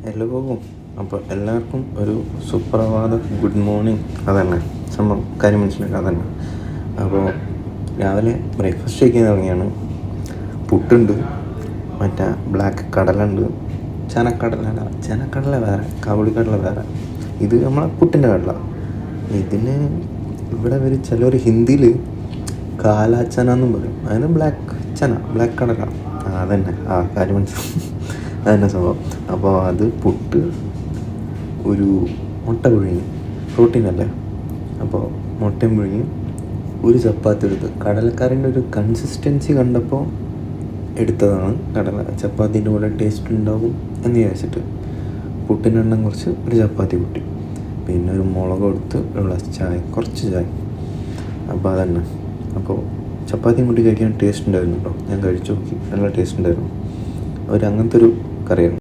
Hello. അപ്പോൾ എല്ലാവർക്കും ഒരു സുപ്രഭാതം, ഗുഡ് മോർണിംഗ്. അതന്നെ സംഭവം, കാര്യം മനസ്സിലാക്കുക അതന്നെ. അപ്പോൾ രാവിലെ ബ്രേക്ക്ഫാസ്റ്റ് കഴിക്കാൻ തുടങ്ങിയാണ്. പുട്ടുണ്ട്, മറ്റേ ബ്ലാക്ക് കടലുണ്ട്, ചനക്കടല വേറെ, കാബൂളിക്കടല വേറെ. ഇത് നമ്മളെ പുട്ടിൻ്റെ കടല. ഇതിന് ഇവിടെ ചിലർ ഹിന്ദിയിൽ കാലാച്ചന എന്നും പറയും. അതിന് ബ്ലാക്ക് കടല. അതന്നെ കാര്യം മനസ്സിലാവും. അതന്നെ സംഭവം. അപ്പോൾ അത് പുട്ട്, ഒരു മുട്ട പുഴുങ്ങി, പ്രോട്ടീനല്ലേ. അപ്പോൾ മുട്ടയും പുഴുങ്ങി, ഒരു ചപ്പാത്തി എടുത്ത്. കടലക്കറിൻ്റെ ഒരു കൺസിസ്റ്റൻസി കണ്ടപ്പോൾ എടുത്തതാണ്. ചപ്പാത്തിൻ്റെ കൂടെ ടേസ്റ്റ് ഉണ്ടാകും എന്ന് വിചാരിച്ചിട്ട് പുട്ടിൻ്റെ എണ്ണം കുറച്ച് ഒരു ചപ്പാത്തി കൂട്ടി, പിന്നെ ഒരു മുളക് കൊടുത്ത് ഒരു ഗ്ലാസ് ചായ, കുറച്ച് ചായ. അപ്പോൾ അതന്നെ. അപ്പോൾ ചപ്പാത്തിയും കൂട്ടി കഴിക്കാൻ ടേസ്റ്റ് ഉണ്ടായിരുന്നു കേട്ടോ. ഞാൻ കഴിച്ചു നോക്കി, നല്ല ടേസ്റ്റ് ഉണ്ടായിരുന്നു. അങ്ങനത്തെ ഒരു കറിയാണ്.